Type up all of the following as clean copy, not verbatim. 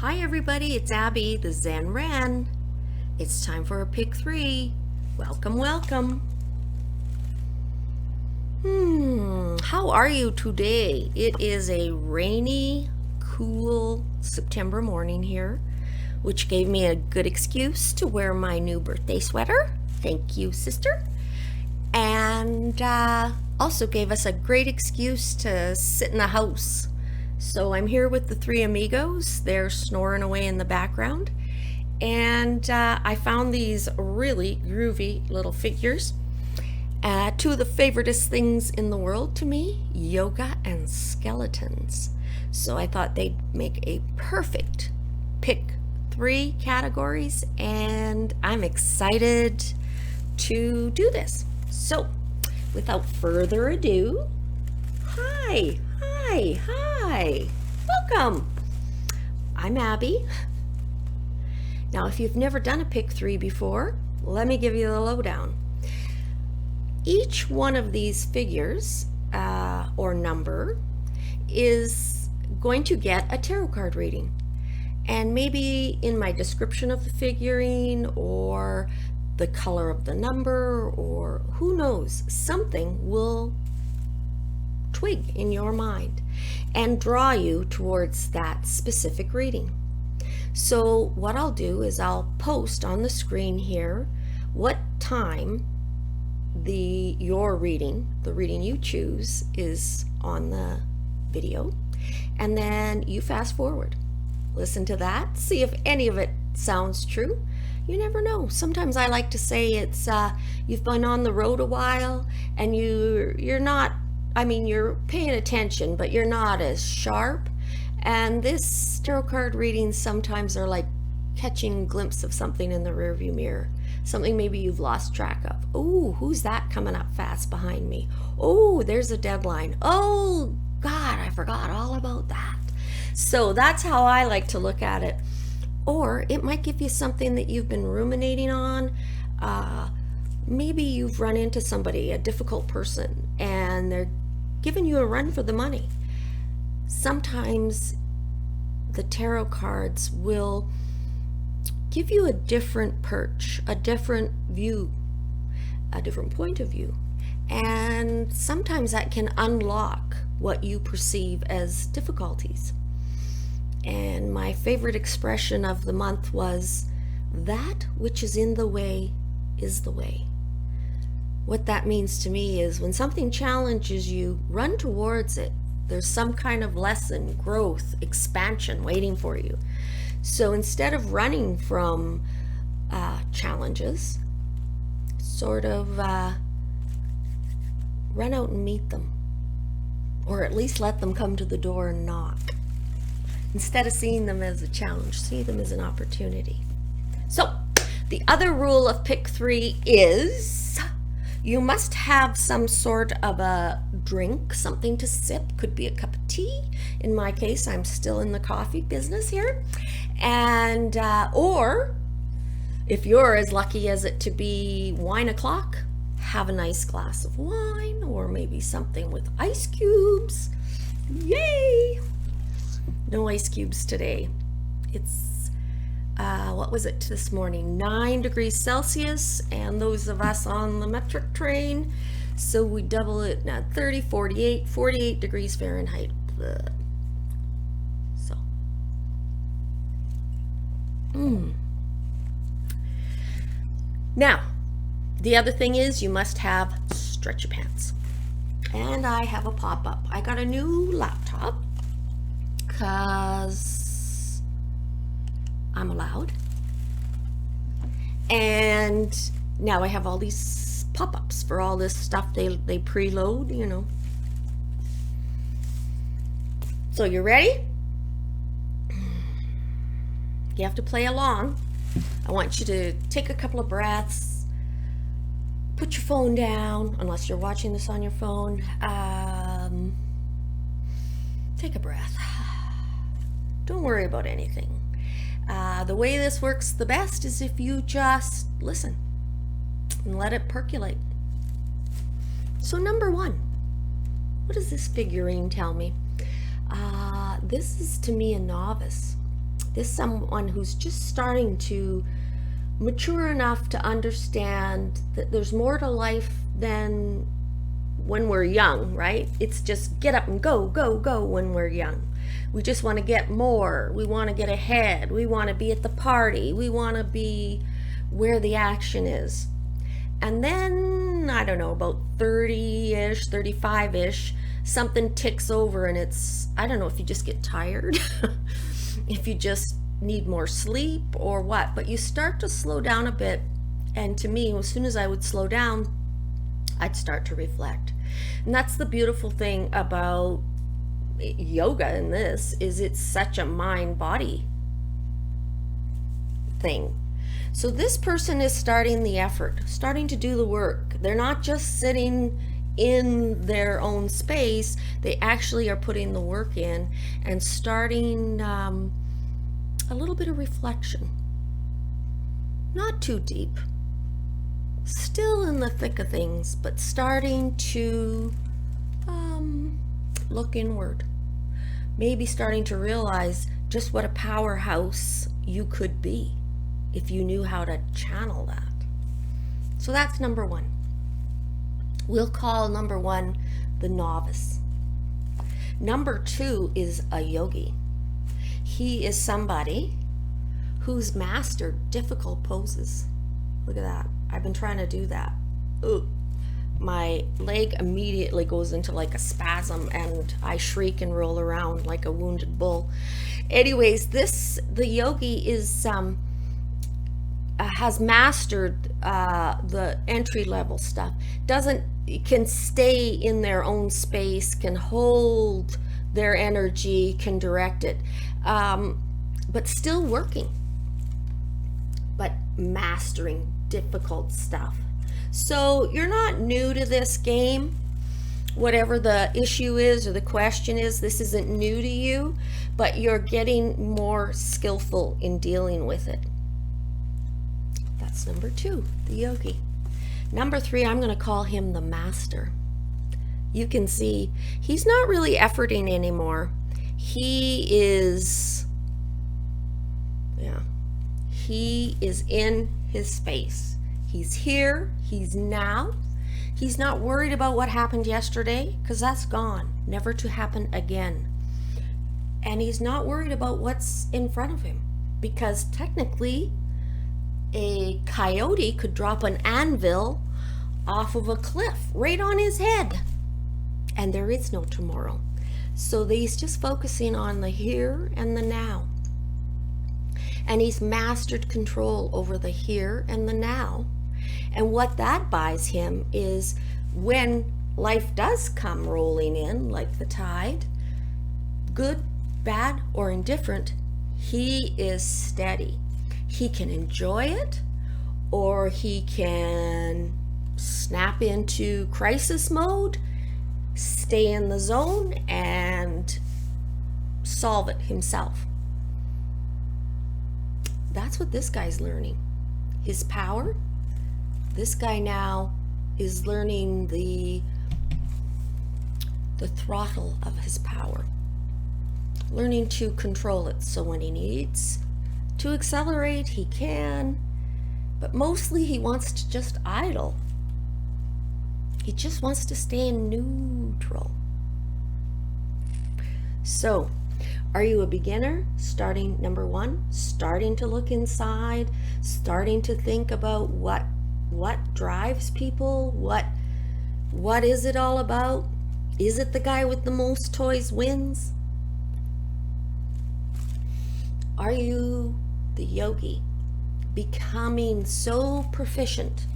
Hi everybody, it's Abby, the Zen Wren. It's time for a pick 3. Welcome, welcome. How are you today? It is a rainy, cool September morning here, which gave me a good excuse to wear my new birthday sweater. Thank you, sister. And also gave us a great excuse to sit in the house. So I'm here with the 3 amigos. They're snoring away in the background. And I found these really groovy little figures. 2 of the favoriteest things in the world to me, yoga and skeletons. So I thought they'd make a perfect pick 3 categories, and I'm excited to do this. So without further ado, hi. Welcome. I'm Abby. Now, if you've never done a pick 3 before, let me give you the lowdown. Each one of these figures or number is going to get a tarot card reading. And maybe in my description of the figurine or the color of the number, or who knows, something will twig in your mind and draw you towards that specific reading. So what I'll do is I'll post on the screen here what time your reading, the reading you choose, is on the video, and then you fast forward, listen to that, see if any of it sounds true. You never know. Sometimes I like to say it's you've been on the road a while and you're not, you're paying attention, but you're not as sharp. And this tarot card readings sometimes are like catching a glimpse of something in the rearview mirror. Something maybe you've lost track of. Oh, who's that coming up fast behind me? Oh, there's a deadline. Oh, God, I forgot all about that. So that's how I like to look at it. Or it might give you something that you've been ruminating on. Maybe you've run into somebody, a difficult person, and they're giving you a run for the money. Sometimes the tarot cards will give you a different perch, a different view, a different point of view. And sometimes that can unlock what you perceive as difficulties. And my favorite expression of the month was, that which is in the way is the way. What that means to me is when something challenges you, run towards it. There's some kind of lesson, growth, expansion waiting for you. So instead of running from challenges, sort of run out and meet them. Or at least let them come to the door and knock. Instead of seeing them as a challenge, see them as an opportunity. So the other rule of pick 3 is you must have some sort of a drink, something to sip. Could be a cup of tea. In my case, I'm still in the coffee business here. And or if you're as lucky as it to be wine o'clock, have a nice glass of wine, or maybe something with ice cubes. Yay! No ice cubes today. It's what was it this morning? 9 degrees Celsius, and those of us on the metric train, so we double it now, 30, 48 degrees Fahrenheit. So now the other thing is you must have stretchy pants, and I have a pop-up. I got a new laptop because I'm allowed, and now I have all these pop-ups for all this stuff they preload, you know. So you ready? You have to play along. I want you to take a couple of breaths, put your phone down, unless you're watching this on your phone. Take a breath. Don't worry about anything. The way this works the best is if you just listen and let it percolate. So number 1, what does this figurine tell me? This is to me a novice. This is someone who's just starting to mature enough to understand that there's more to life than when we're young, right? It's just get up and go, go, go when we're young. We just want to get more. We want to get ahead. We want to be at the party. We want to be where the action is. And then, I don't know, about 30-ish, 35-ish, something ticks over and it's, I don't know if you just get tired, if you just need more sleep or what, but you start to slow down a bit. And to me, as soon as I would slow down, I'd start to reflect. And that's the beautiful thing about yoga in this, is it's such a mind-body thing. So this person is starting the effort, starting to do the work. They're not just sitting in their own space, they actually are putting the work in and starting a little bit of reflection. Not too deep, still in the thick of things, but starting to look inward. Maybe starting to realize just what a powerhouse you could be if you knew how to channel that. So that's number one. We'll call number one the novice. Number two is a yogi. He is somebody who's mastered difficult poses. Look at that. I've been trying to do that. Ooh. My leg immediately goes into like a spasm and I shriek and roll around like a wounded bull. Anyways, the yogi is has mastered the entry-level stuff. Can stay in their own space, can hold their energy, can direct it, but still working, but mastering difficult stuff. So you're not new to this game. Whatever the issue is or the question is, this isn't new to you, but you're getting more skillful in dealing with it. That's number two, the yogi. Number three, I'm going to call him the master. You can see he's not really efforting anymore. He is in his space. He's here, he's now. He's not worried about what happened yesterday, because that's gone, never to happen again. And he's not worried about what's in front of him, because technically a coyote could drop an anvil off of a cliff right on his head, and there is no tomorrow. So he's just focusing on the here and the now. And he's mastered control over the here and the now. And what that buys him is when life does come rolling in like the tide, good, bad, or indifferent, he is steady. He can enjoy it, or he can snap into crisis mode, stay in the zone, and solve it himself. That's what this guy's learning. His power. This guy now is learning the throttle of his power. Learning to control it. So when he needs to accelerate, he can. But mostly he wants to just idle. He just wants to stay in neutral. So, are you a beginner? Starting number one, starting to look inside, starting to think about what drives people, what is it all about? Is it the guy with the most toys wins? Are you the yogi, becoming so proficient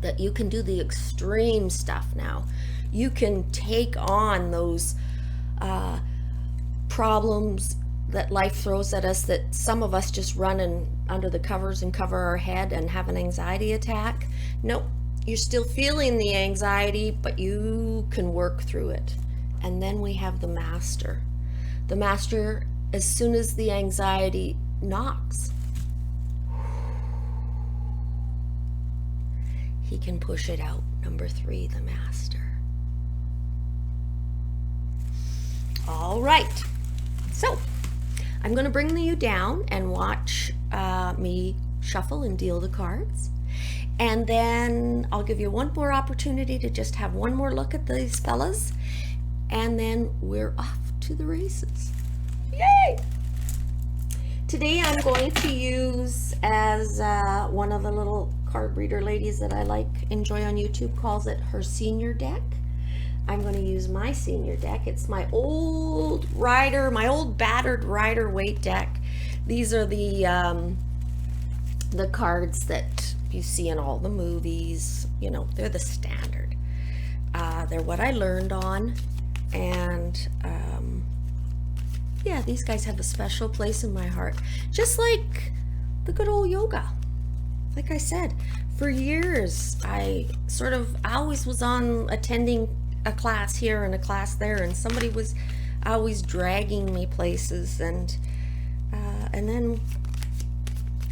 that you can do the extreme stuff now? You can take on those problems that life throws at us, that some of us just run under the covers and cover our head and have an anxiety attack. Nope, you're still feeling the anxiety, but you can work through it. And then we have the master. The master, as soon as the anxiety knocks, he can push it out. Number three, the master. All right. So, I'm going to bring you down and watch me shuffle and deal the cards. And then I'll give you one more opportunity to just have one more look at these fellas. And then we're off to the races. Yay! Today I'm going to use, as one of the little card reader ladies that I enjoy on YouTube calls it, her senior deck. I'm going to use my senior deck. It's my old battered Rider Waite deck. These are the cards that you see in all the movies. You know, they're the standard. They're what I learned on, and yeah, these guys have a special place in my heart, just like the good old yoga. Like I said, for years I always was on attending a class here and a class there, and somebody was always dragging me places, and then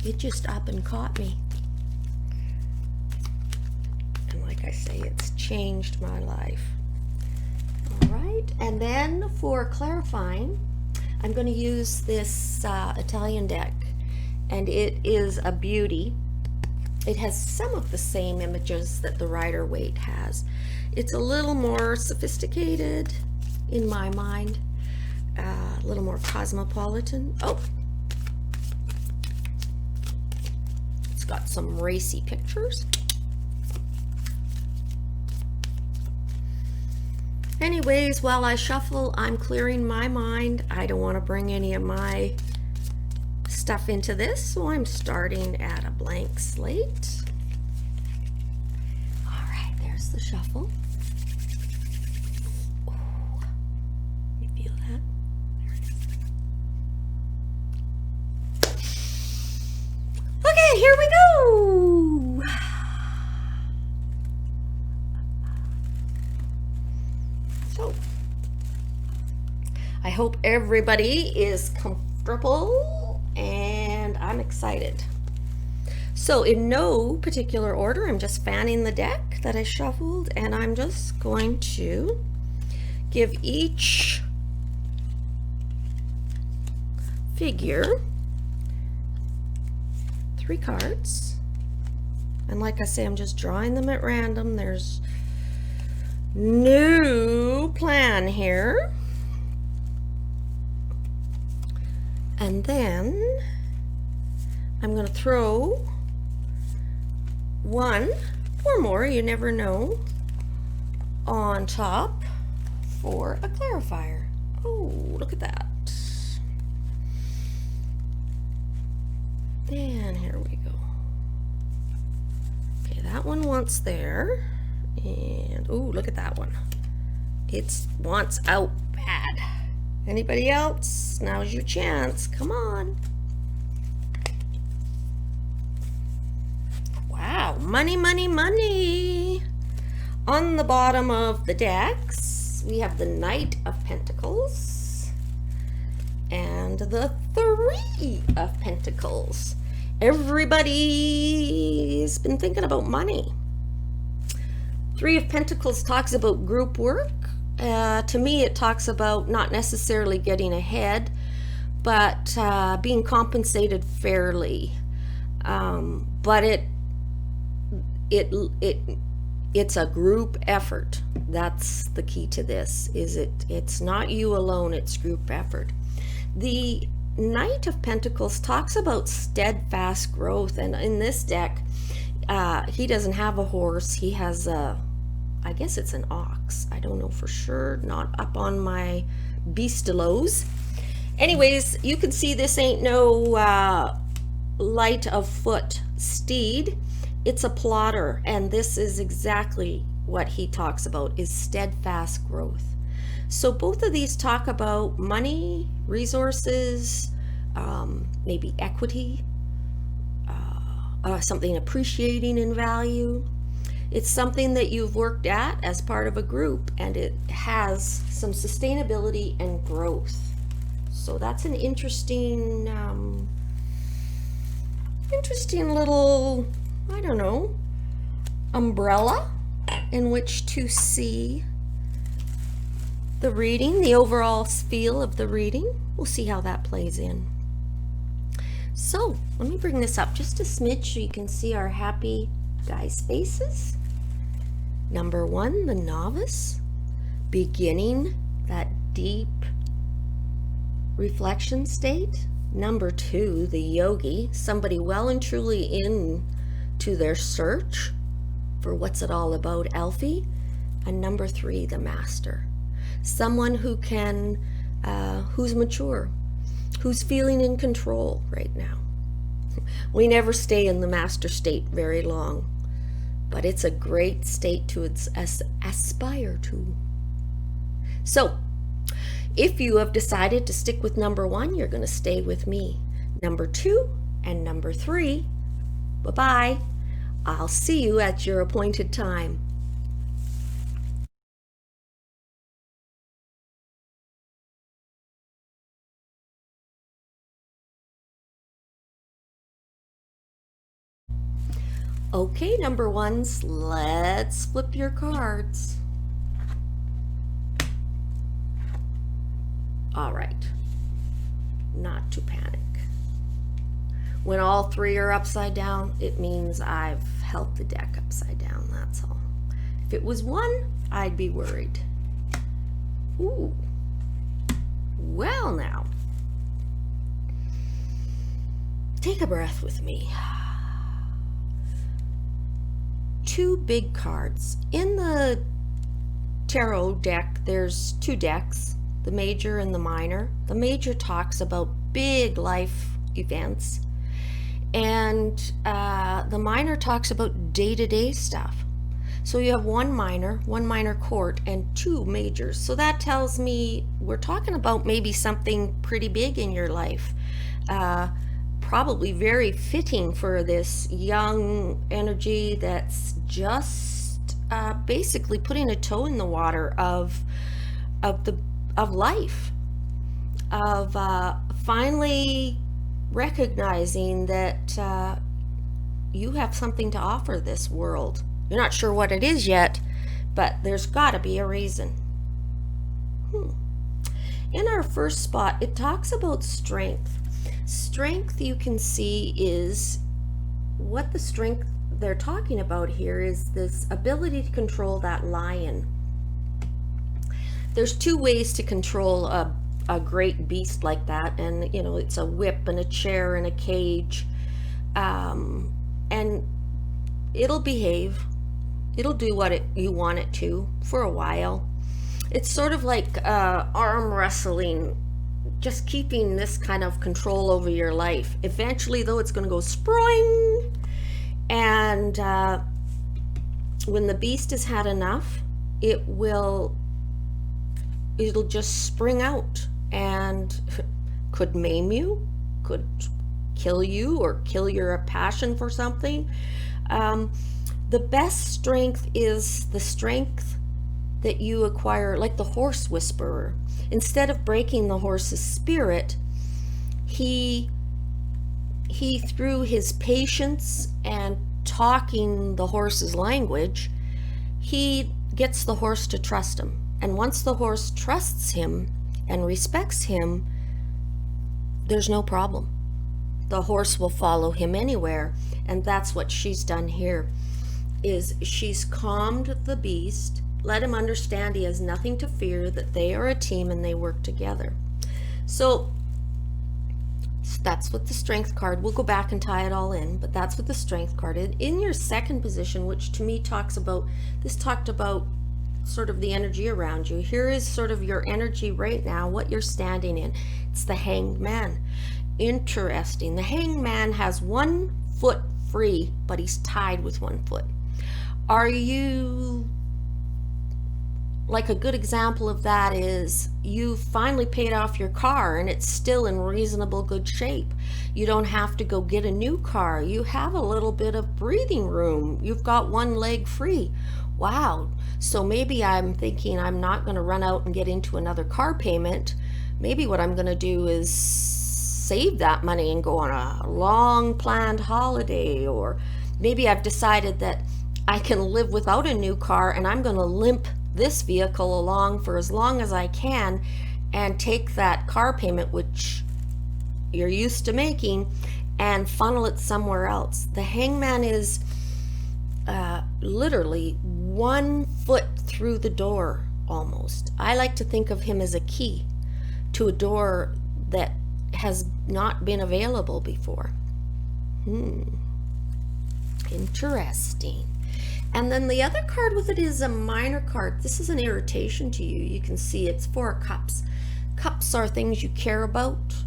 it just up and caught me. And like I say, it's changed my life. All right, and then for clarifying, I'm going to use this Italian deck, and it is a beauty. It has some of the same images that the Rider Waite has. It's a little more sophisticated in my mind, a little more cosmopolitan. Oh, it's got some racy pictures. Anyways, while I shuffle, I'm clearing my mind. I don't want to bring any of my stuff into this, so I'm starting at a blank slate. All right, there's the shuffle. Ooh, you feel that? There it is. Okay, here we go. So, I hope everybody is comfortable, and I'm excited. So in no particular order, I'm just fanning the deck that I shuffled, and I'm just going to give each figure 3 cards. And like I say, I'm just drawing them at random. There's no plan here. And then I'm going to throw 1 or more, you never know, on top for a clarifier. Oh, look at that. And here we go. Okay, that one wants there. And oh, look at that one. It wants out bad. Anybody else? Now's your chance. Come on. Wow, money, money, money. On the bottom of the decks, we have the Knight of Pentacles and the 3 of Pentacles. Everybody's been thinking about money. 3 of Pentacles talks about group work. To me, it talks about not necessarily getting ahead, but being compensated fairly. But it's a group effort. That's the key to this. It's not you alone, it's group effort. The Knight of Pentacles talks about steadfast growth, and in this deck, he doesn't have a horse. He has I guess it's an ox. I don't know for sure, not up on my beastelos. Anyways, you can see this ain't no light of foot steed. It's a plotter, and this is exactly what he talks about, is steadfast growth. So both of these talk about money, resources, maybe equity, something appreciating in value. It's something that you've worked at as part of a group, and it has some sustainability and growth. So that's an interesting little, I don't know, umbrella in which to see the reading, the overall feel of the reading. We'll see how that plays in. So let me bring this up just a smidge so you can see our happy guys' faces. Number 1, the novice, beginning that deep reflection state. Number 2, the yogi, somebody well and truly into their search for what's it all about, Alfie. And number 3, the master, someone who can, who's mature, who's feeling in control right now. We never stay in the master state very long, but it's a great state to aspire to. So, if you have decided to stick with number 1, you're going to stay with me. Number 2 and number 3, bye-bye. I'll see you at your appointed time. Okay, number 1s, let's flip your cards. All right, not to panic. When all 3 are upside down, it means I've held the deck upside down, that's all. If it was 1, I'd be worried. Ooh, well now, take a breath with me. 2 big cards. In the tarot deck, there's 2 decks, the major and the minor. The major talks about big life events, and the minor talks about day-to-day stuff. So you have one minor court, and 2 majors. So that tells me we're talking about maybe something pretty big in your life. Probably very fitting for this young energy that's just basically putting a toe in the water of life, of finally recognizing that you have something to offer this world. You're not sure what it is yet, but there's got to be a reason. In our first spot, it talks about strength. Strength, you can see, is what the strength they're talking about here is this ability to control that lion. There's 2 ways to control a great beast like that, and you know, it's a whip and a chair and a cage, and it'll behave. It'll do what you want it to for a while. It's sort of like arm wrestling, just keeping this kind of control over your life. Eventually, though, it's going to go sproing, and when the beast has had enough, it'll just spring out and could maim you, could kill you, or kill your passion for something. The best strength is the strength that you acquire, like the horse whisperer. Instead of breaking the horse's spirit, he through his patience and talking the horse's language, he gets the horse to trust him. And once the horse trusts him and respects him, there's no problem. The horse will follow him anywhere. And that's what she's done here, is she's calmed the beast, let him understand he has nothing to fear, that they are a team and they work together. So that's what the strength card, we'll go back and tie it all in, but that's what the strength card is. In your second position, which to me talked about sort of the energy around you. Here is sort of your energy right now, what you're standing in. It's the Hanged Man. Interesting. The Hanged Man has 1 foot free, but he's tied with 1 foot. Are you, like a good example of that is you finally paid off your car and it's still in reasonable good shape. You don't have to go get a new car. You have a little bit of breathing room. You've got 1 leg free. Wow. So maybe I'm thinking I'm not going to run out and get into another car payment. Maybe what I'm going to do is save that money and go on a long planned holiday. Or maybe I've decided that I can live without a new car and I'm going to limp this vehicle along for as long as I can and take that car payment, which you're used to making, and funnel it somewhere else. The hangman is literally 1 foot through the door almost. I like to think of him as a key to a door that has not been available before. Interesting. And then the other card with it is a minor card. This is an irritation to you. You can see it's 4 of cups. Cups are things you care about.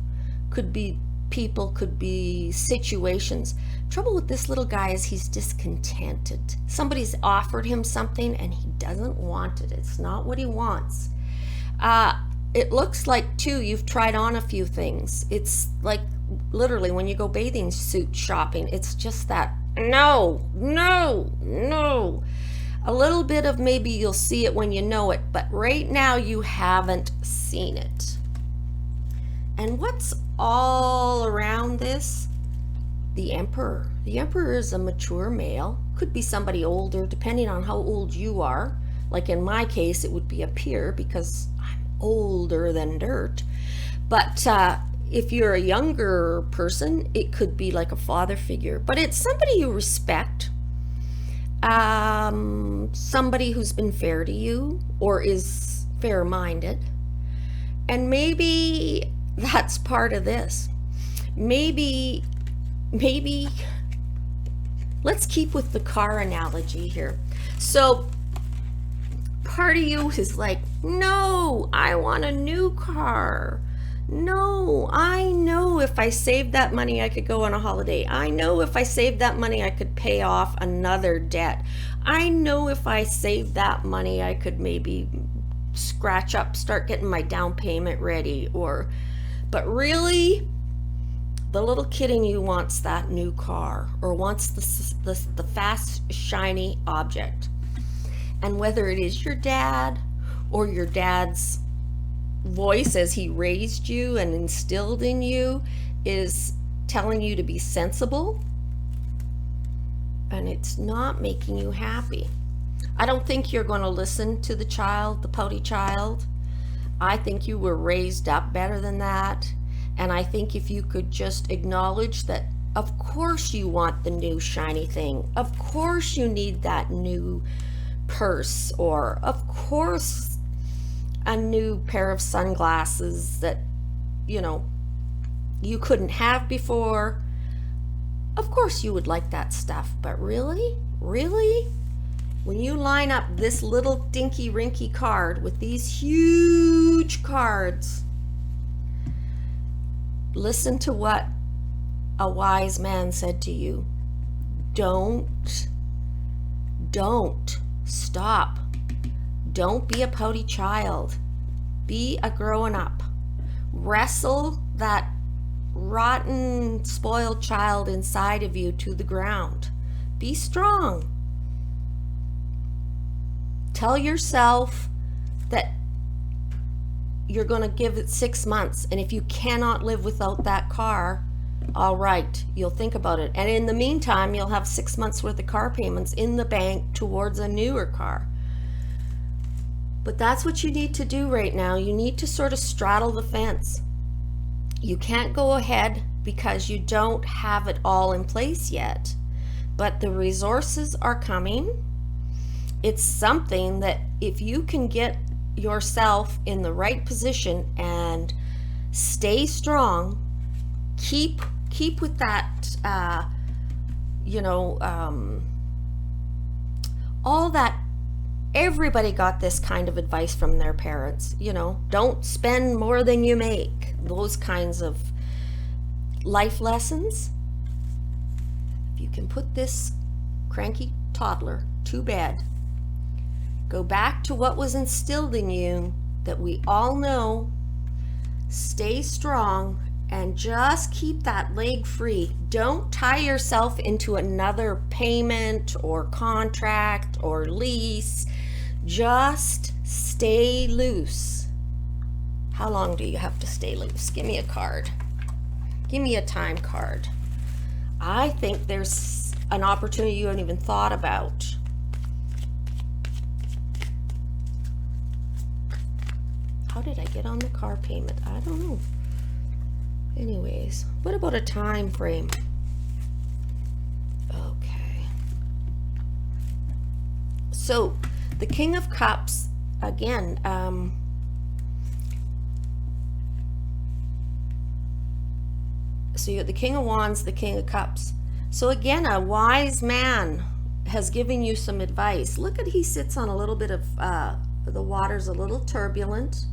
Could be people, could be situations. Trouble with this little guy is he's discontented. Somebody's offered him something and he doesn't want it. It's not what he wants. It looks like too you've tried on a few things. It's like literally when you go bathing suit shopping, it's just that no. A little bit of maybe you'll see it when you know it, but right now you haven't seen it. And what's all around this? The Emperor. The Emperor is a mature male. Could be somebody older, depending on how old you are. Like in my case, it would be a peer because I'm older than dirt. But if you're a younger person, it could be like a father figure. But it's somebody you respect. Somebody who's been fair to you or is fair-minded. And maybe that's part of this. Maybe let's keep with the car analogy here. So part of you is like, no, I want a new car. No, I know if I saved that money, I could go on a holiday. I know if I saved that money, I could pay off another debt. I know if I saved that money, I could maybe scratch up, start getting my down payment ready. But really, the little kid in you wants that new car or wants the fast, shiny object. And whether it is your dad or your dad's voice as he raised you and instilled in you is telling you to be sensible, and it's not making you happy. I don't think you're going to listen to the child, the pouty child. I think you were raised up better than that. And I think if you could just acknowledge that, of course you want the new shiny thing. Of course you need that new purse, or of course a new pair of sunglasses that, you couldn't have before. Of course you would like that stuff, but really? When you line up this little dinky rinky card with these huge cards, listen to what a wise man said to you. Don't stop. Don't be a pouty child. Be a growing up. Wrestle that rotten, spoiled child inside of you to the ground. Be strong. Tell yourself that you're going to give it 6 months, and if you cannot live without that car, all right, you'll think about it. And in the meantime, you'll have 6 months worth of car payments in the bank towards a newer car. But that's what you need to do right now. You need to sort of straddle the fence. You can't go ahead because you don't have it all in place yet, but the resources are coming. It's something that if you can get yourself in the right position and stay strong, keep with that, all that. Everybody got this kind of advice from their parents, don't spend more than you make, those kinds of life lessons. If you can put this cranky toddler to bed, go back to what was instilled in you that we all know, stay strong, and just keep that leg free. Don't tie yourself into another payment or contract or lease. Just stay loose. How long do you have to stay loose? Give me a card. Give me a time card. I think there's an opportunity you haven't even thought about. how did I get on the car payment? I don't know. Anyways, what about a time frame? Okay. So, the King of Cups, again, so you got the King of Wands, the King of Cups. So again, a wise man has given you some advice. Look at, he sits on a little bit of, the water's a little turbulent,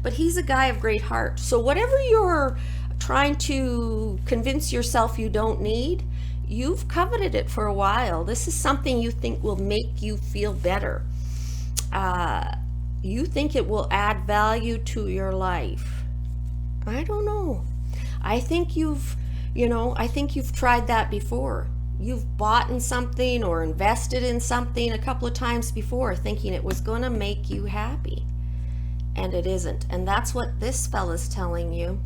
but he's a guy of great heart. So whatever you're trying to convince yourself you don't need, you've coveted it for a while. This is something you think will make you feel better. You think it will add value to your life. I don't know. I think I think you've tried that before. You've bought in something or invested in something a couple of times before thinking it was going to make you happy. And it isn't. And that's what this fella's telling you.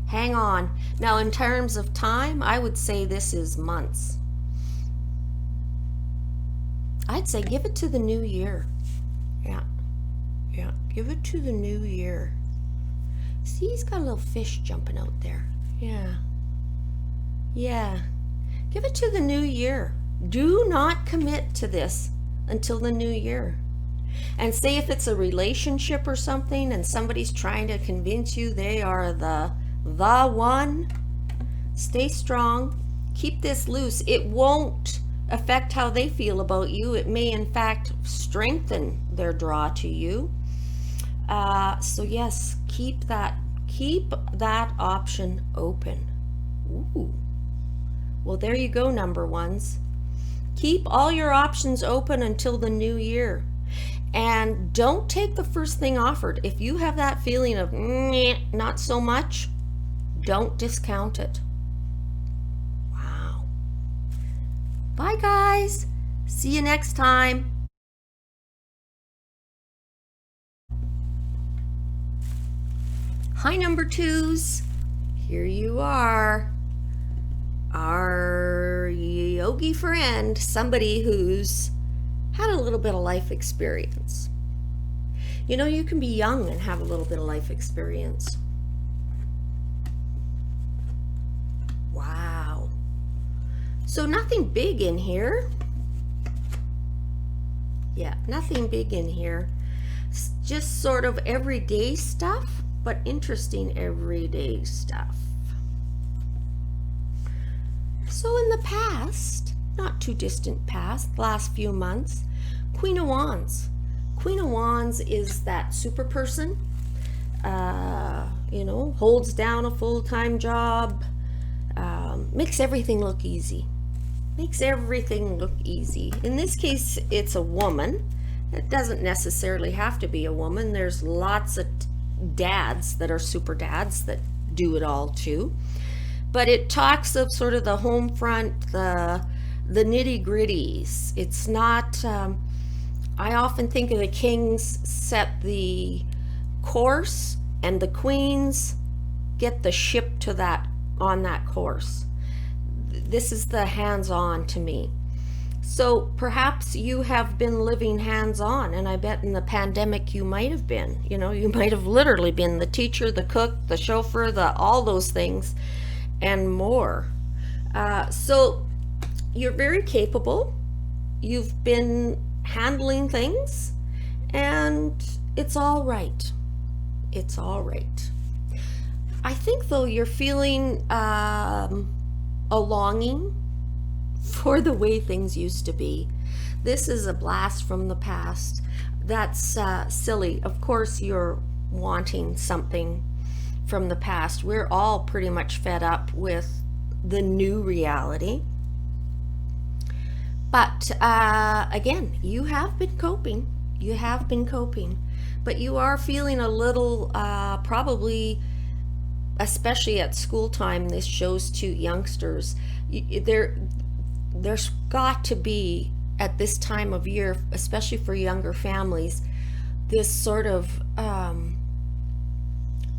Hang on. Now, in terms of time, I would say this is months. I'd say give it to the new year. Yeah. Give it to the new year. See, he's got a little fish jumping out there. Yeah. Give it to the new year. Do not commit to this until the new year. And say if it's a relationship or something and somebody's trying to convince you they are the one, stay strong. Keep this loose. It won't affect how they feel about you. It may in fact strengthen their draw to you. So yes, keep that option open. Ooh. Well, there you go, number ones. Keep all your options open until the new year. And don't take the first thing offered. If you have that feeling of not so much, don't discount it. Wow. Bye, guys. See you next time. Hi, number twos. Here you are. Our yogi friend, somebody who's had a little bit of life experience. You can be young and have a little bit of life experience. Wow. So nothing big in here. Yeah, nothing big in here. Just sort of everyday stuff, but interesting everyday stuff. So in the past, not too distant past, last few months, Queen of Wands. Queen of Wands is that super person, holds down a full-time job, makes everything look easy. Makes everything look easy. In this case, it's a woman. It doesn't necessarily have to be a woman. There's lots of dads that are super dads that do it all too. But it talks of sort of the home front, the nitty-gritties. It's not, I often think of the kings set the course and the queens get the ship to that, on that course. This is the hands-on to me. So perhaps you have been living hands-on, and I bet in the pandemic you might have been. You might have literally been the teacher, the cook, the chauffeur, all those things and more. So you're very capable. You've been handling things, and it's all right. It's all right. I think though you're feeling a longing for the way things used to be. This is a blast from the past. That's silly. Of course you're wanting something from the past. We're all pretty much fed up with the new reality. But again, you have been coping. But you are feeling a little, probably, especially at school time, this shows to youngsters, there's got to be, at this time of year, especially for younger families, this sort of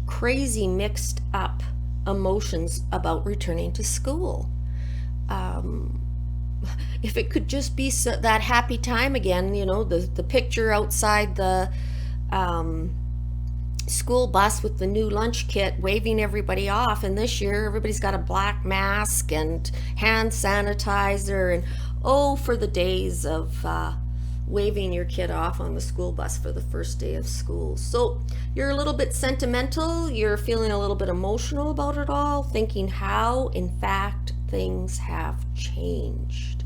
crazy mixed up emotions about returning to school. If it could just be that happy time again, the picture outside the school bus with the new lunch kit waving everybody off, and this year everybody's got a black mask and hand sanitizer, and oh, for the days of waving your kid off on the school bus for the first day of school. So you're a little bit sentimental, you're feeling a little bit emotional about it all, thinking how in fact things have changed.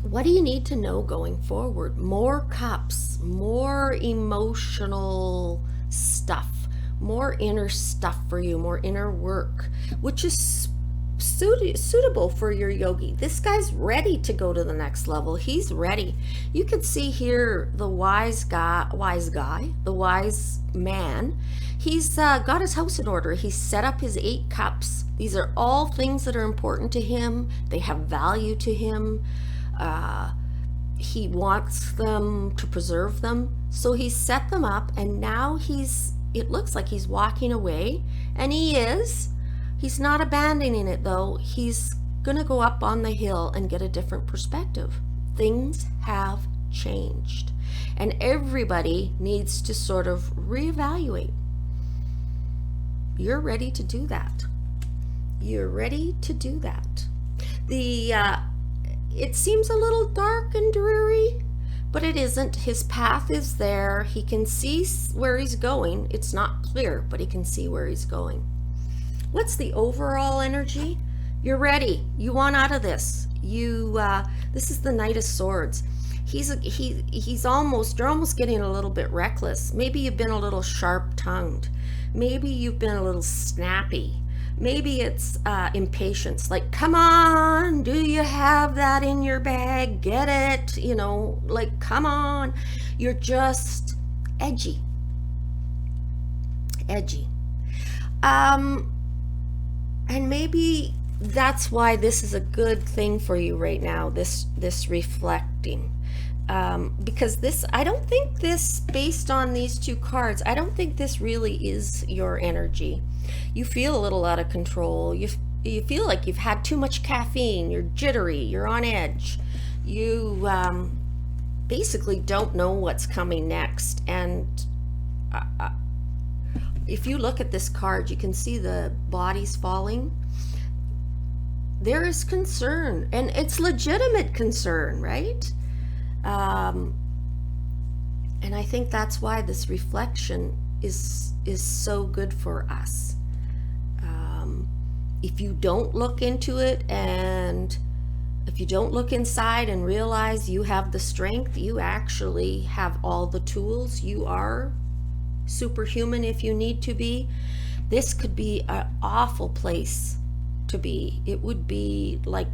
What do you need to know going forward? More cups, more emotional stuff, more inner stuff for you, more inner work, which is suitable for your yogi. This guy's ready to go to the next level. He's ready. You can see here the wise man. He's got his house in order. He's set up his 8 cups. These are all things that are important to him. They have value to him. He wants them to preserve them. So he's set them up, and now it looks like he's walking away, and he is. He's not abandoning it though. He's gonna go up on the hill and get a different perspective. Things have changed, and everybody needs to sort of reevaluate. You're ready to do that. You're ready to do that. It seems a little dark and dreary, but it isn't. His path is there. He can see where he's going. It's not clear, but he can see where he's going. What's the overall energy? You're ready. You want out of this. This is the Knight of Swords. You're almost getting a little bit reckless. Maybe you've been a little sharp-tongued. Maybe you've been a little snappy. Maybe it's impatience, like, come on, do you have that in your bag? Get it, like, come on. You're just edgy. And maybe that's why this is a good thing for you right now, this reflecting. Because I don't think this, based on these 2 cards, I don't think this really is your energy. You feel a little out of control. You feel like you've had too much caffeine. You're jittery. You're on edge. You basically don't know what's coming next. And if you look at this card, you can see the bodies falling. There is concern, and it's legitimate concern, right? And I think that's why this reflection is so good for us. If you don't look into it, and if you don't look inside and realize you have the strength, you actually have all the tools, you are superhuman if you need to be, this could be an awful place to be. It would be like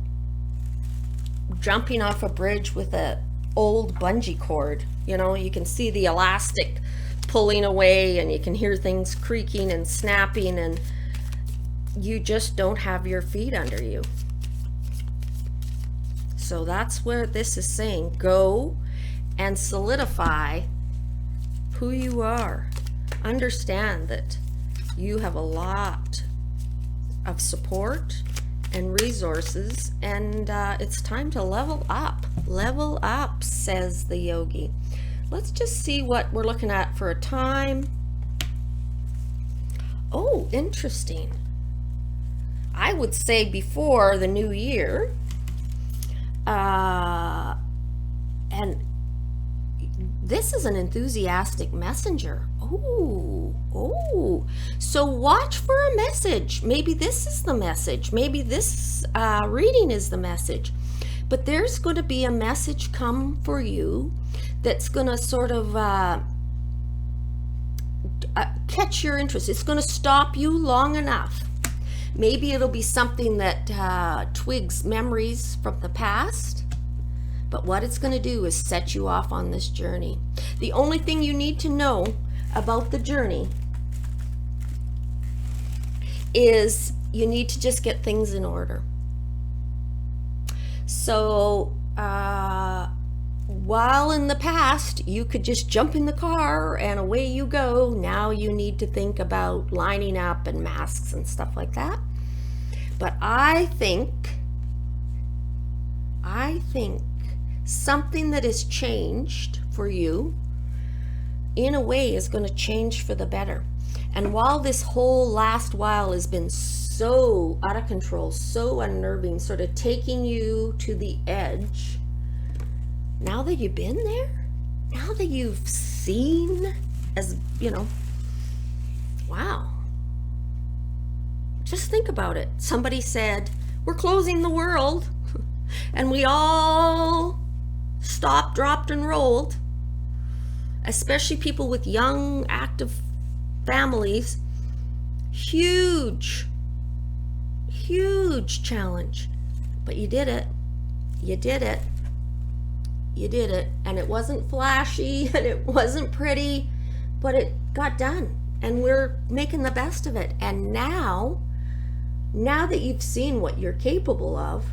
jumping off a bridge with a old bungee cord. You can see the elastic pulling away, and you can hear things creaking and snapping, and you just don't have your feet under you. So that's where this is saying, go and solidify who you are. Understand that you have a lot of support and resources, and it's time to level up. Level up, says the yogi. Let's just see what we're looking at for a time. Oh, interesting. I would say before the new year, and this is an enthusiastic messenger. Oh, so watch for a message. Maybe this is the message. Maybe this reading is the message. But there's going to be a message come for you that's going to sort of catch your interest. It's going to stop you long enough. Maybe it'll be something that twigs memories from the past. But what it's going to do is set you off on this journey. The only thing you need to know about the journey is you need to just get things in order. So while in the past you could just jump in the car and away you go, now you need to think about lining up and masks and stuff like that. But I think something that has changed for you in a way, is going to change for the better. And while this whole last while has been so out of control, so unnerving, sort of taking you to the edge, now that you've been there, now that you've seen, as you know, wow. Just think about it. Somebody said, we're closing the world. And we all stopped, dropped, and rolled. Especially people with young, active families. Huge, huge challenge. But you did it. You did it. You did it. And it wasn't flashy and it wasn't pretty, but it got done. And we're making the best of it. And now that you've seen what you're capable of,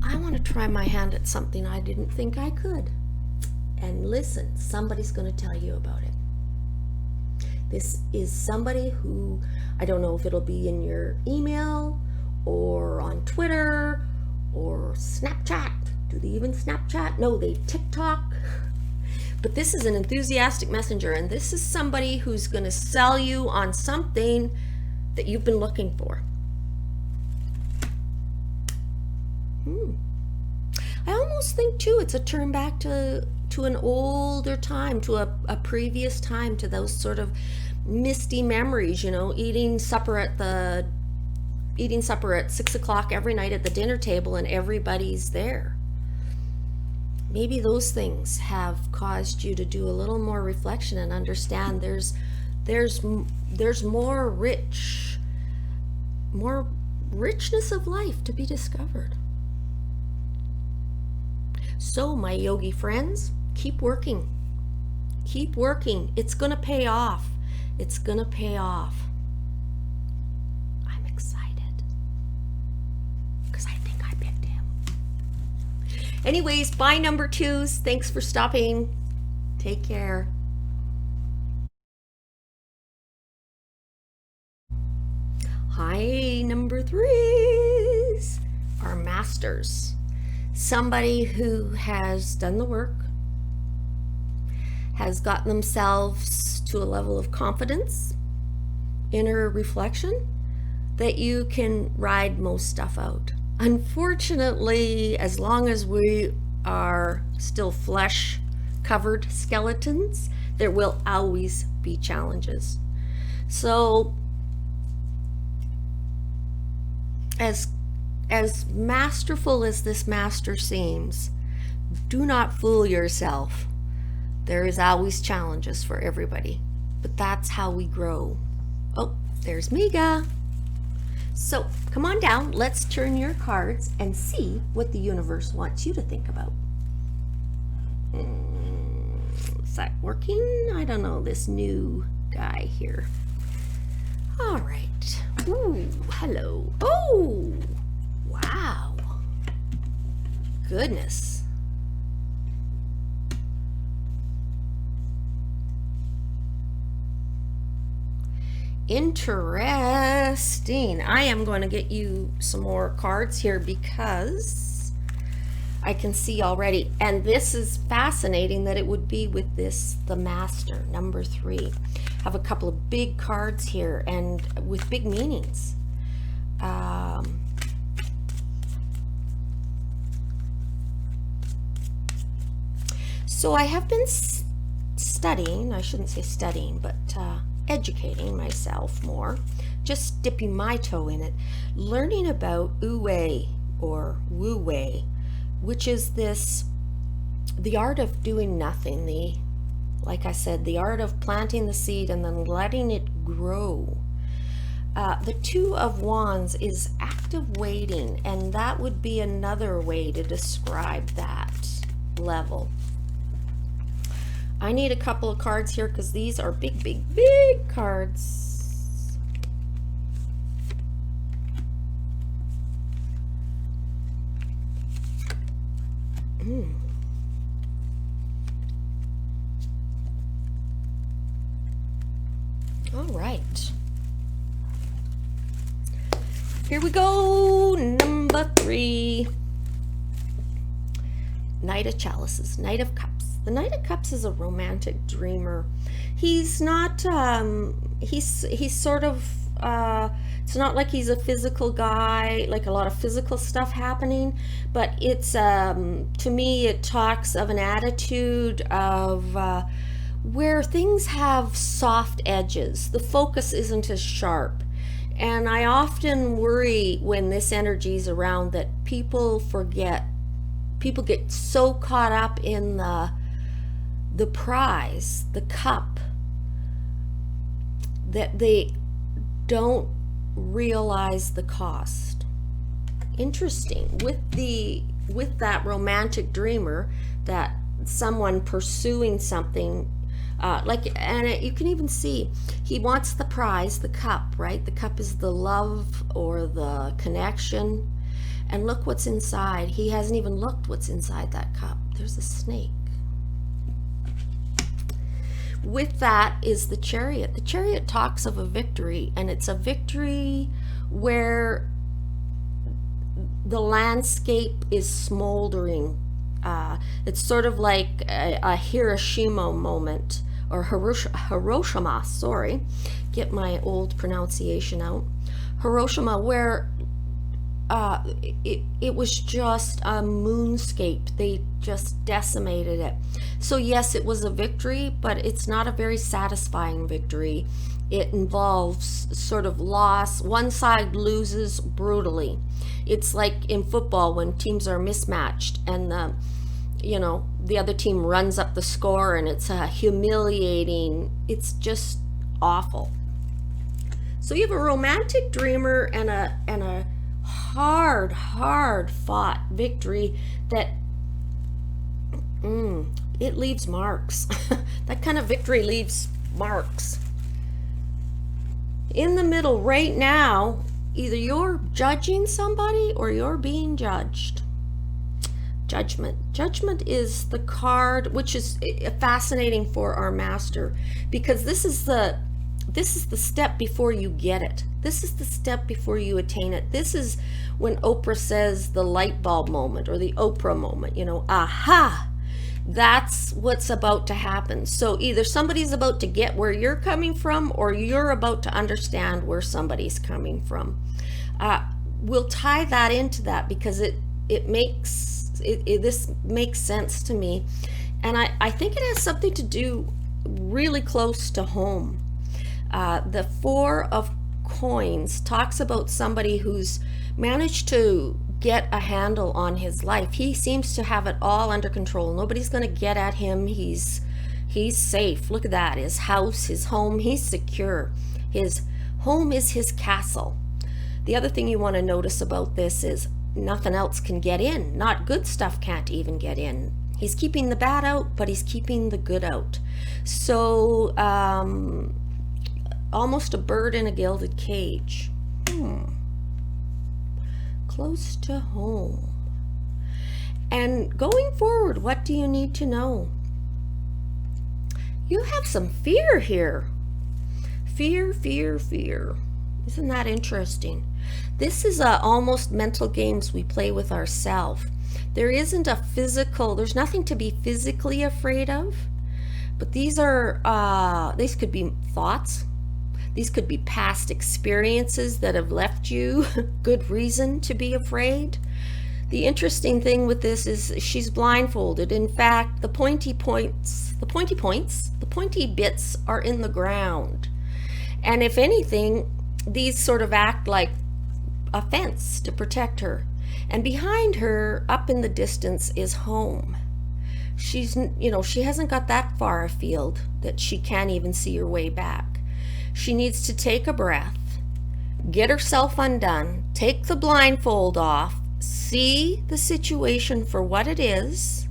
I want to try my hand at something I didn't think I could. And listen, somebody's going to tell you about it. This is somebody who, I don't know if it'll be in your email or on Twitter or Snapchat. Do they even Snapchat? No, they TikTok. But this is an enthusiastic messenger, and this is somebody who's going to sell you on something that you've been looking for. I almost think too it's a turn back to an older time, to a previous time, to those sort of misty memories, you know, eating supper at 6 o'clock every night at the dinner table and everybody's there. Maybe those things have caused you to do a little more reflection and understand there's more richness of life to be discovered. So my yogi friends, keep working. Keep working. It's going to pay off. It's going to pay off. I'm excited because I think I picked him. Anyways, bye number twos. Thanks for stopping. Take care. Hi, number threes. Our masters. Somebody who has done the work, has gotten themselves to a level of confidence, inner reflection, that you can ride most stuff out. Unfortunately, as long as we are still flesh-covered skeletons, there will always be challenges. So, as masterful as this master seems, do not fool yourself. There is always challenges for everybody, but that's how we grow. Oh, there's Miga. So come on down, let's turn your cards and see what the universe wants you to think about. Is that working? I don't know, this new guy here. All right. Ooh, hello. Oh, wow. Goodness. Interesting. I am going to get you some more cards here because I can see already, and this is fascinating that it would be with this, the Master, number 3. I have a couple of big cards here and with big meanings. So I have been studying, I shouldn't say studying, but educating myself more, just dipping my toe in it, learning about Wu-Wei or Wu-Wei, which is the art of doing nothing, like I said, the art of planting the seed and then letting it grow. The Two of Wands is active waiting, and that would be another way to describe that level. I need a couple of cards here because these are big, big, big cards. All right. Here we go. Number 3. Knight of Chalices, Knight of Cups. The Knight of Cups is a romantic dreamer. He's not, he's sort of, it's not like he's a physical guy, like a lot of physical stuff happening, but it's, to me, it talks of an attitude of, where things have soft edges. The focus isn't as sharp. And I often worry when this energy is around that people forget, people get so caught up in the prize, the cup, that they don't realize the cost. Interesting. With that romantic dreamer, that someone pursuing something, you can even see he wants the prize, the cup, right? The cup is the love or the connection. And look what's inside. He hasn't even looked what's inside that cup. There's a snake. With that is the Chariot. The Chariot talks of a victory, and it's a victory where the landscape is smoldering. It's sort of like a Hiroshima moment, or Hiroshima, sorry, get my old pronunciation out. Hiroshima, where it was just a moonscape. They just decimated it. So yes, it was a victory, but it's not a very satisfying victory. It involves sort of loss. One side loses brutally. It's like in football when teams are mismatched and the other team runs up the score, and it's humiliating. It's just awful. So you have a romantic dreamer and a hard fought victory that it leaves marks. That kind of victory leaves marks. In the middle right now, either you're judging somebody or you're being judged. Judgment. Judgment is the card which is fascinating for our master, because this is the step before you get it. This is the step before you attain it. This is when Oprah says the light bulb moment, or the Oprah moment, aha, that's what's about to happen. So either somebody's about to get where you're coming from, or you're about to understand where somebody's coming from. We'll tie that into that because this makes sense to me. And I think it has something to do really close to home. The Four of Coins talks about somebody who's managed to get a handle on his life. He seems to have it all under control. Nobody's going to get at him. He's safe. Look at that. His house, his home, he's secure. His home is his castle. The other thing you want to notice about this is nothing else can get in. Not good stuff can't even get in. He's keeping the bad out, but he's keeping the good out. So almost a bird in a gilded cage. Close to home. And going forward, what do you need to know? You have some fear here. Fear. Isn't that interesting? This is almost mental games we play with ourselves. There isn't a physical, there's nothing to be physically afraid of, but these could be thoughts. These could be past experiences that have left you good reason to be afraid. The interesting thing with this is she's blindfolded. In fact, the pointy bits are in the ground. And if anything, these sort of act like a fence to protect her. And behind her, up in the distance, is home. She hasn't got that far afield that she can't even see her way back. She needs to take a breath, get herself undone, take the blindfold off, see the situation for what it is,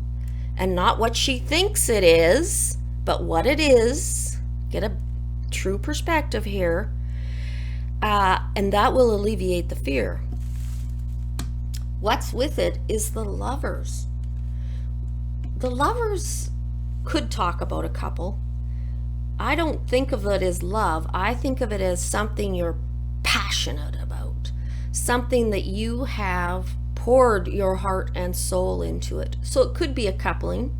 and not what she thinks it is, but what it is. Get a true perspective here, and that will alleviate the fear. What's with it is the Lovers. The Lovers could talk about a couple. I don't think of it as love. I think of it as something you're passionate about, something that you have poured your heart and soul into it. So it could be a coupling,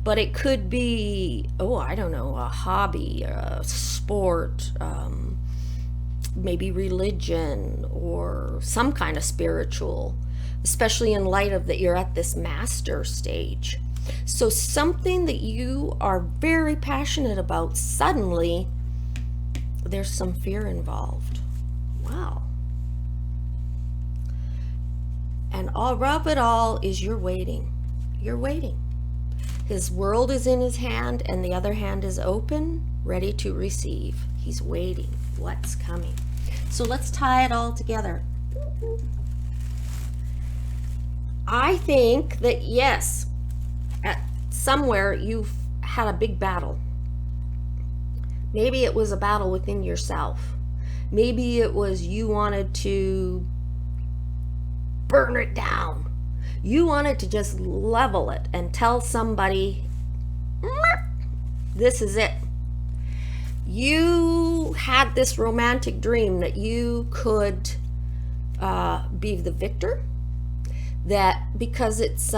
but it could be, oh, I don't know, a hobby, a sport, maybe religion, or some kind of spiritual, especially in light of that you're at this master stage. So something that you are very passionate about, suddenly there's some fear involved. Wow. And all of it all is you're waiting. You're waiting. His world is in his hand and the other hand is open, ready to receive. He's waiting. What's coming? So let's tie it all together. I think that yes, at somewhere you've had a big battle. Maybe it was a battle within yourself. Maybe it was you wanted to burn it down. You wanted to just level it and tell somebody, this is it. You had this romantic dream that you could be the victor, that because it's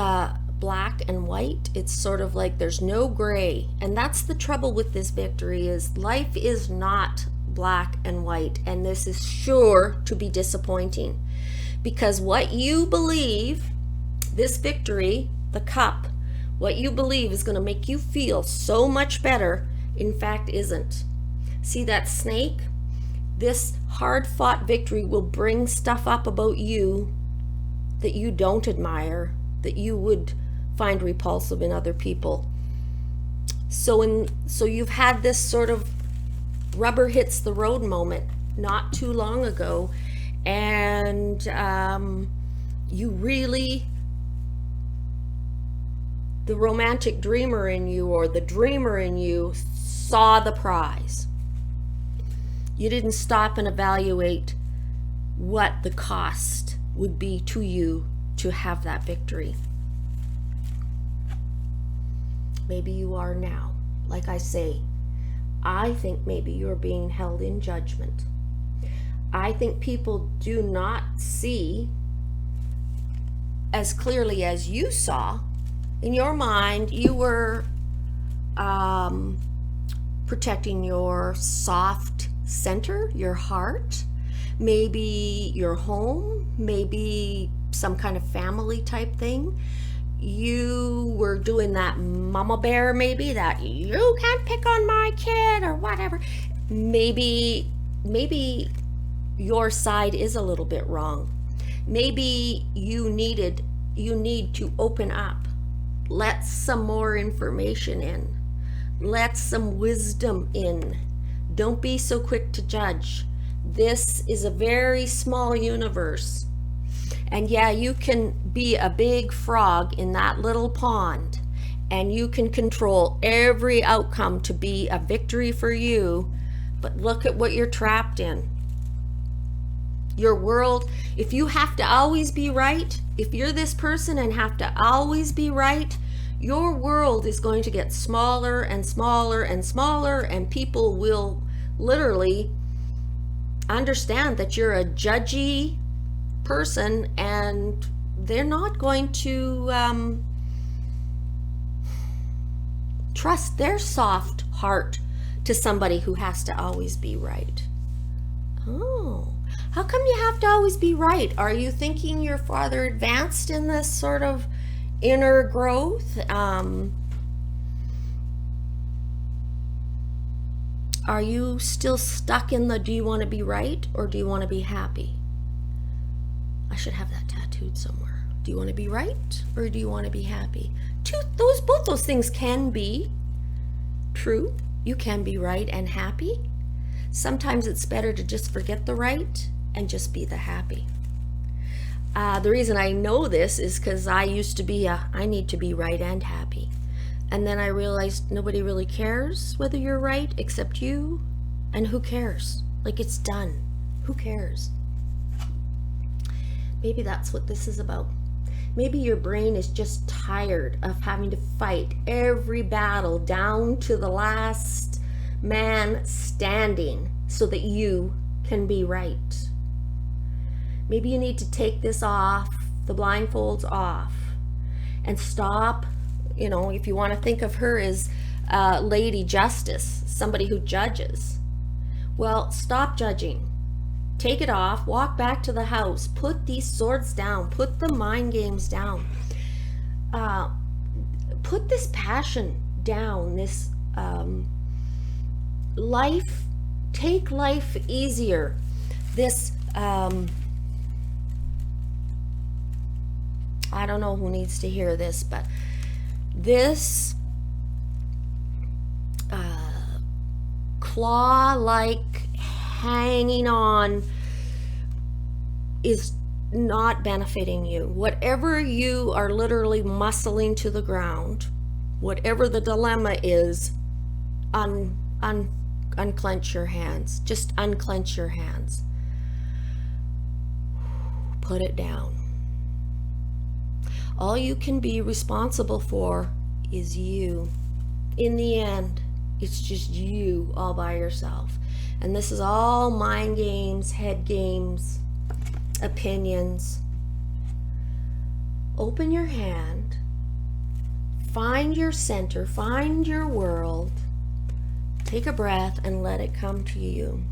black and white, it's sort of like there's no gray. And that's the trouble with this victory, is life is not black and white, and this is sure to be disappointing, because what you believe, this victory, the cup, what you believe is going to make you feel so much better, in fact isn't. See that snake? This hard-fought victory will bring stuff up about you that you don't admire, that you would find repulsive in other people. So you've had this sort of rubber hits the road moment not too long ago, and you really, the romantic dreamer in you or the dreamer in you saw the prize. You didn't stop and evaluate what the cost would be to you to have that victory. Maybe you are now. Like I say, I think maybe you're being held in judgment. I think people do not see as clearly as you saw. In your mind, you were protecting your soft center, your heart, maybe your home, maybe some kind of family type thing. You were doing that mama bear, maybe, that you can't pick on my kid or whatever. Maybe your side is a little bit wrong. Maybe you need to open up. Let some more information in. Let some wisdom in. Don't be so quick to judge. This is a very small universe. And yeah, you can be a big frog in that little pond, and you can control every outcome to be a victory for you, but look at what you're trapped in. Your world, if you have to always be right, if you're this person and have to always be right, your world is going to get smaller and smaller and smaller, and people will literally understand that you're a judgy person, and they're not going to trust their soft heart to somebody who has to always be right. Oh, how come you have to always be right? Are you thinking you're farther advanced in this sort of inner growth? Are you still stuck in the do you want to be right or do you want to be happy? I should have that tattooed somewhere. Do you want to be right or do you want to be happy? Both those things can be true. You can be right and happy. Sometimes it's better to just forget the right and just be the happy. The reason I know this is because I used to be I need to be right and happy. And then I realized nobody really cares whether you're right except you. And who cares? Like, it's done. Who cares? Maybe that's what this is about. Maybe your brain is just tired of having to fight every battle down to the last man standing so that you can be right. Maybe you need to take this off the blindfolds off, and stop. You know, if you want to think of her as Lady Justice, somebody who judges, well, stop judging. Take it off, walk back to the house, put these swords down, put the mind games down, put this passion down, this life, take life easier, this I don't know who needs to hear this, but this claw-like hanging on is not benefiting you. Whatever you are literally muscling to the ground, whatever the dilemma is, unclench your hands. Just unclench your hands. Put it down. All you can be responsible for is you. In the end, it's just you all by yourself. And this is all mind games, head games, opinions. Open your hand, find your center, find your world, take a breath and let it come to you.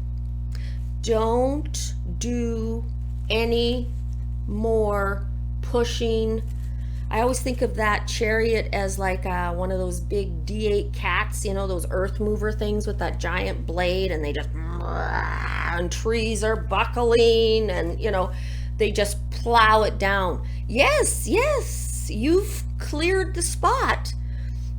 Don't do any more pushing. I always think of that chariot as like one of those big D8 cats, you know, those earth mover things with that giant blade, and they just, and trees are buckling, and, you know, they just plow it down. Yes, you've cleared the spot,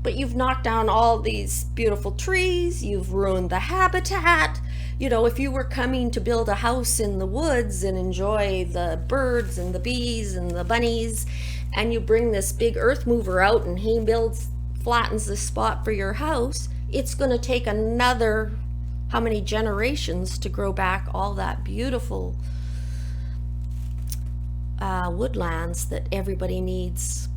but you've knocked down all these beautiful trees, you've ruined the habitat. You know, if you were coming to build a house in the woods and enjoy the birds and the bees and the bunnies, and you bring this big earth mover out and he flattens the spot for your house, it's going to take another how many generations to grow back all that beautiful woodlands that everybody needs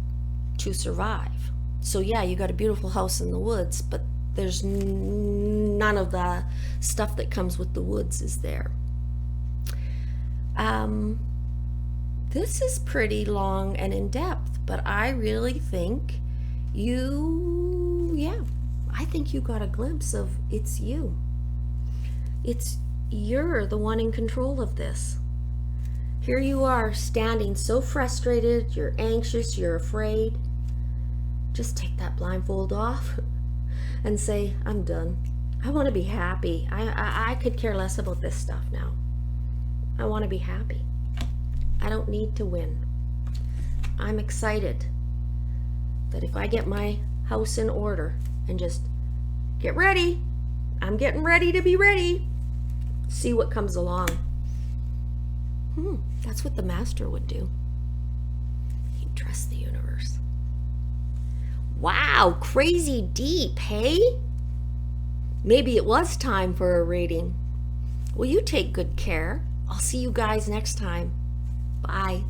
to survive. So yeah, you got a beautiful house in the woods, but there's none of the stuff that comes with the woods is there. This is pretty long and in depth, but I really think I think you got a glimpse of it's you. You're the one in control of this. Here you are standing so frustrated, you're anxious, you're afraid. Just take that blindfold off and say, I'm done. I want to be happy. I could care less about this stuff now. I want to be happy. I don't need to win. I'm excited that if I get my house in order and just get ready, I'm getting ready to be ready, see what comes along. That's what the master would do. He'd trust the universe. Wow, crazy deep, hey? Maybe it was time for a reading. Well, you take good care. I'll see you guys next time. Bye.